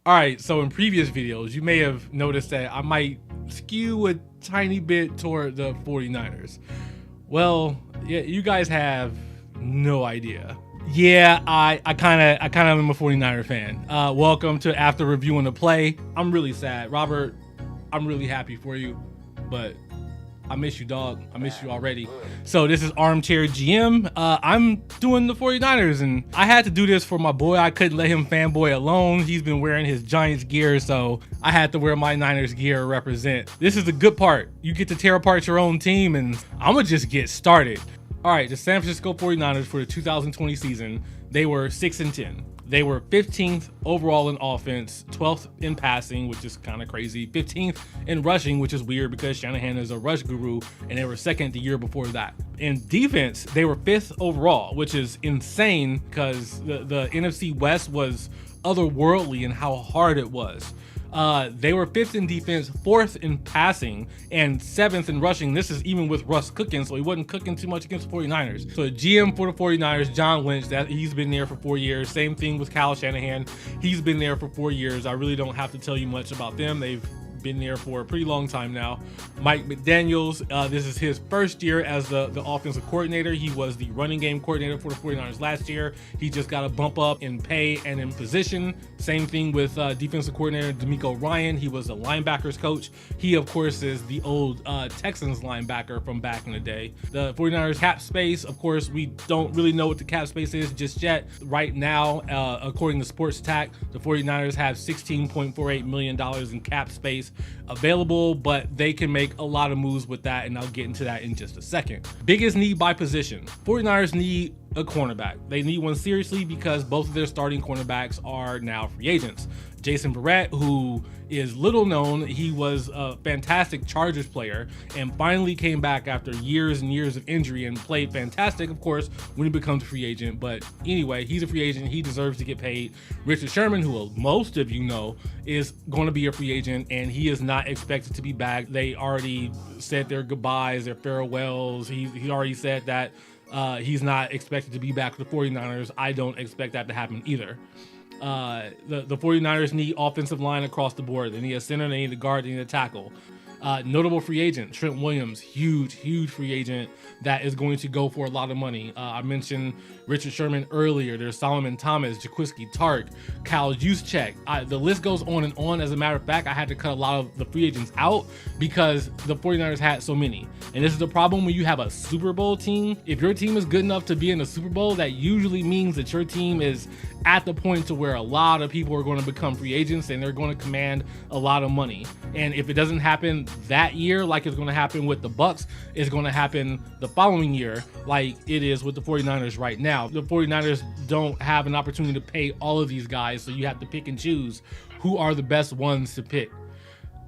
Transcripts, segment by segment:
All right, so in previous videos, you may have noticed that I might skew a tiny bit toward the 49ers. Well, yeah, you guys have no idea. Yeah, I kind of am a 49er fan. Welcome to After Reviewing the Play. I'm really sad. Robert, I'm really happy for you, but I miss you, dog. I miss you already. So this is Armchair GM. I'm doing the 49ers, and I had to do this for my boy. I couldn't let him fanboy alone. He's been wearing his Giants gear, so I had to wear my Niners gear to represent. This is the good part. You get to tear apart your own team, and I'm going to just get started. All right, the San Francisco 49ers for the 2020 season, they were 6-10. They were 15th overall in offense, 12th in passing, which is kind of crazy, 15th in rushing, which is weird because Shanahan is a rush guru, and they were second the year before that. In defense, they were 5th overall, which is insane because the NFC West was otherworldly in how hard it was. They were 5th in defense, 4th in passing, and 7th in rushing. This is even with Russ cooking, so he wasn't cooking too much against the 49ers. So the GM for the 49ers, John Lynch, he's been there for 4 years. Same thing with Kyle Shanahan. He's been there for 4 years. I really don't have to tell you much about them. They've been there for a pretty long time now. Mike Mcdaniels, this is his first year as the offensive coordinator. He was the running game coordinator for the 49ers last year. He just got a bump up in pay and in position. Same thing with defensive coordinator D'Amico Ryan. He was a linebackers coach. He, of course, is the old Texans linebacker from back in the day. The 49ers cap space, of course, we don't really know what the cap space is just yet. Right now, according to Sports Tac, the 49ers have $16.48 million in cap space available, but they can make a lot of moves with that, and I'll get into that in just a second. Biggest need by position. 49ers need a cornerback. They need one seriously because both of their starting cornerbacks are now free agents. Jason Verrett, who is little known, he was a fantastic Chargers player and finally came back after years and years of injury and played fantastic, of course, when he becomes a free agent. But anyway, he's a free agent. He deserves to get paid. Richard Sherman, who most of you know, is going to be a free agent, and he is not expected to be back. They already said their goodbyes, their farewells. He already said that he's not expected to be back with the 49ers. I don't expect that to happen either. The 49ers need offensive line across the board. They need a center, they need a guard, they need a tackle. Notable free agent, Trent Williams, huge free agent that is going to go for a lot of money. I mentioned Richard Sherman earlier. There's Solomon Thomas, Jaquiski Tartt, Kyle Juszczyk. The list goes on and on. As a matter of fact, I had to cut a lot of the free agents out because the 49ers had so many. And this is the problem when you have a Super Bowl team. If your team is good enough to be in the Super Bowl, that usually means that your team is at the point to where a lot of people are going to become free agents and they're going to command a lot of money. And if it doesn't happen that year, like it's going to happen with the Bucks, it's going to happen the following year, like it is with the 49ers right now. The 49ers don't have an opportunity to pay all of these guys, so you have to pick and choose who are the best ones to pick.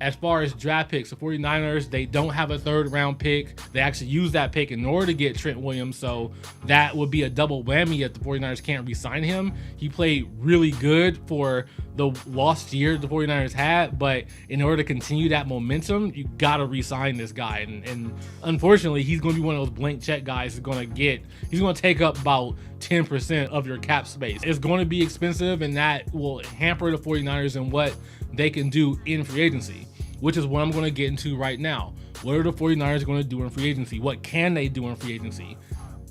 As far as draft picks, the 49ers, they don't have a 3rd round pick. They actually use that pick in order to get Trent Williams, so that would be a double whammy if the 49ers can't re-sign him. He played really good for the lost year the 49ers had, but in order to continue that momentum, you gotta re-sign this guy. And unfortunately, he's gonna be one of those blank check guys he's gonna take up about 10% of your cap space. It's gonna be expensive, and that will hamper the 49ers and what they can do in free agency, which is what I'm going to get into right now. What are the 49ers going to do in free agency? What can they do in free agency?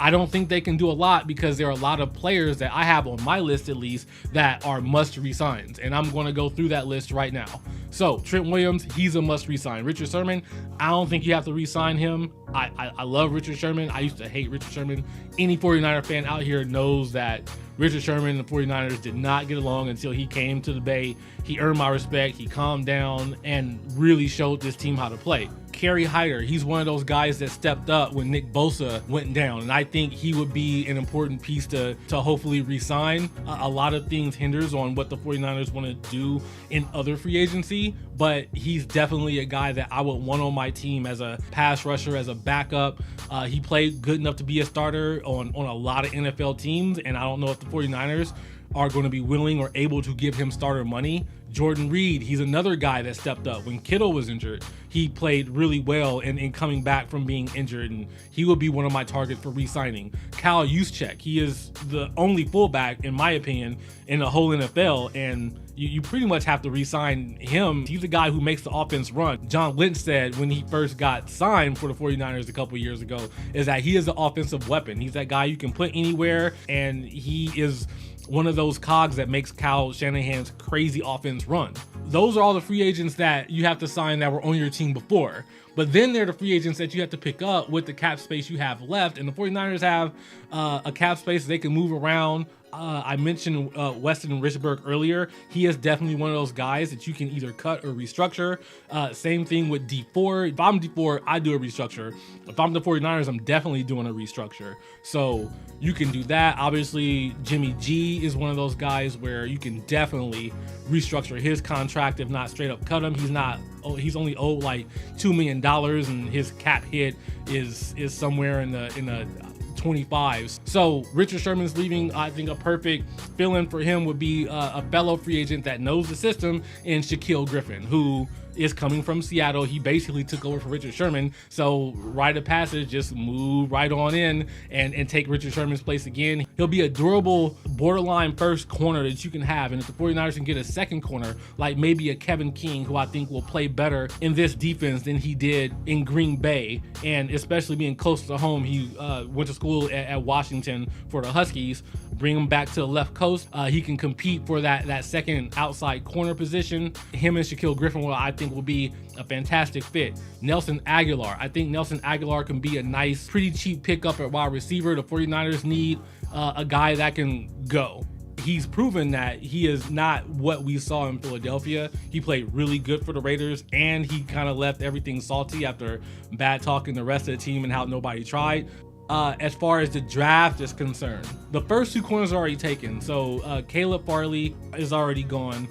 I don't think they can do a lot because there are a lot of players that I have on my list, at least, that are must resigns, and I'm going to go through that list right now. So Trent Williams, he's a must resign. Richard Sherman, I don't think you have to resign him. I love Richard Sherman. I used to hate Richard Sherman. Any 49er fan out here knows that Richard Sherman and the 49ers did not get along until he came to the Bay. He earned my respect. He calmed down and really showed this team how to play. Kerry Hyder, he's one of those guys that stepped up when Nick Bosa went down, and I think he would be an important piece to hopefully re-sign. A lot of things hinders on what the 49ers want to do in other free agency, but he's definitely a guy that I would want on my team as a pass rusher, as a backup. He played good enough to be a starter on a lot of NFL teams, and I don't know if the 49ers are going to be willing or able to give him starter money. Jordan Reed, he's another guy that stepped up when Kittle was injured. he played really well in coming back from being injured, and he would be one of my targets for re-signing. Kyle Juszczyk, he is the only fullback, in my opinion, in the whole NFL, and you pretty much have to re-sign him. He's the guy who makes the offense run. John Lynch said when he first got signed for the 49ers a couple years ago is that he is an offensive weapon. He's that guy you can put anywhere, and he is one of those cogs that makes Kyle Shanahan's crazy offense run. Those are all the free agents that you have to sign that were on your team before. But then there are the free agents that you have to pick up with the cap space you have left. And the 49ers have a cap space they can move around. I mentioned Weston Richburg earlier. He is definitely one of those guys that you can either cut or restructure. Same thing with D4. If I'm D4, I do a restructure. If I'm the 49ers, I'm definitely doing a restructure. So you can do that. Obviously, Jimmy G is one of those guys where you can definitely restructure his contract, if not straight up cut him. He's only owed like $2 million, and his cap hit is somewhere in the 25s. So Richard Sherman's leaving. I think a perfect fill-in for him would be a fellow free agent that knows the system in Shaquille Griffin, who is coming from Seattle. He basically took over for Richard Sherman. So rite of passage, just move right on in and take Richard Sherman's place again. He'll be a durable borderline first corner that you can have. And if the 49ers can get a second corner, like maybe a Kevin King, who I think will play better in this defense than he did in Green Bay, and especially being close to home, he went to school at Washington for the Huskies. Bring him back to the left coast. He can compete for that second outside corner position. Him and Shaquille Griffin I think will be a fantastic fit. Nelson Aguilar. I think Nelson Aguilar can be a nice, pretty cheap pickup at wide receiver. The 49ers need a guy that can go. He's proven that he is not what we saw in Philadelphia. He played really good for the Raiders, and he kind of left everything salty after bad talking the rest of the team and how nobody tried. As far as the draft is concerned, the first two corners are already taken. So Caleb Farley is already gone.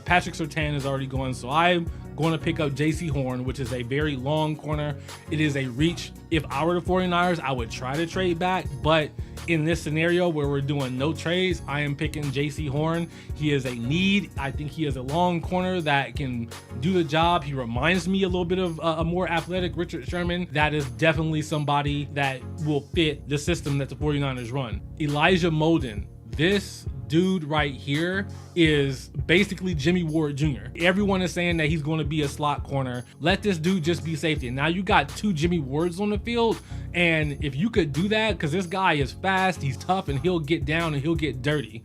Patrick Surtain is already gone. So I'm going to pick up J.C. Horn, which is a very long corner. It is a reach. If I were the 49ers, I would try to trade back. But in this scenario where we're doing no trades, I am picking J.C. Horn. He is a need. I think he is a long corner that can do the job. He reminds me a little bit of a more athletic Richard Sherman. That is definitely somebody that will fit the system that the 49ers run. Elijah Molden. This dude right here is basically Jimmy Ward Jr. Everyone is saying that he's going to be a slot corner. Let this dude just be safety. Now you got two Jimmy Wards on the field, and if you could do that, because this guy is fast, he's tough, and he'll get down and he'll get dirty.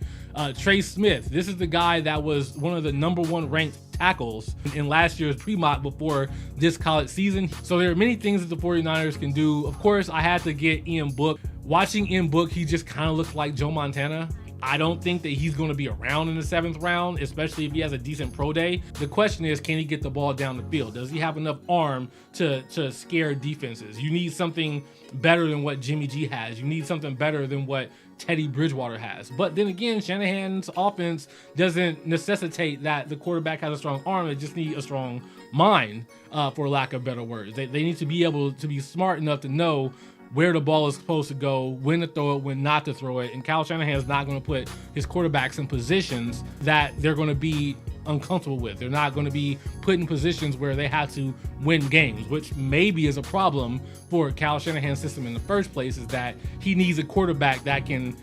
Trey Smith, this is the guy that was one of the #1 ranked tackles in last year's pre-mock before this college season. So there are many things that the 49ers can do. Of course, I had to get Ian Book. Watching Ian Book, he just kind of looks like Joe Montana. I don't think that he's going to be around in the 7th round, especially if he has a decent pro day. The question is, can he get the ball down the field? Does he have enough arm to scare defenses? You need something better than what Jimmy G has. You need something better than what Teddy Bridgewater has. But then again, Shanahan's offense doesn't necessitate that the quarterback has a strong arm. They just need a strong mind, for lack of better words. They need to be able to be smart enough to know where the ball is supposed to go, when to throw it, when not to throw it. And Kyle Shanahan is not going to put his quarterbacks in positions that they're going to be uncomfortable with. They're not going to be put in positions where they have to win games, which maybe is a problem for Kyle Shanahan's system in the first place, is that he needs a quarterback that can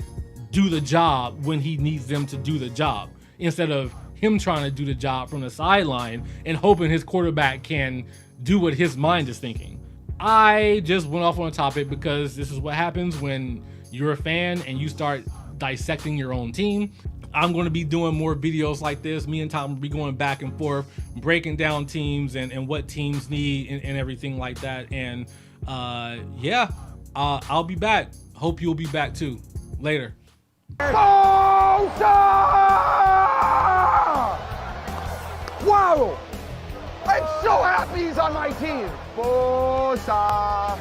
do the job when he needs them to do the job, instead of him trying to do the job from the sideline and hoping his quarterback can do what his mind is thinking. I just went off on a topic because this is what happens when you're a fan and you start dissecting your own team. I'm going to be doing more videos like this. Me and Tom will be going back and forth, breaking down teams and what teams need and everything like that. And yeah, I'll be back. Hope you'll be back too. Later. Wow! I'm so happy he's on my team. Bosa!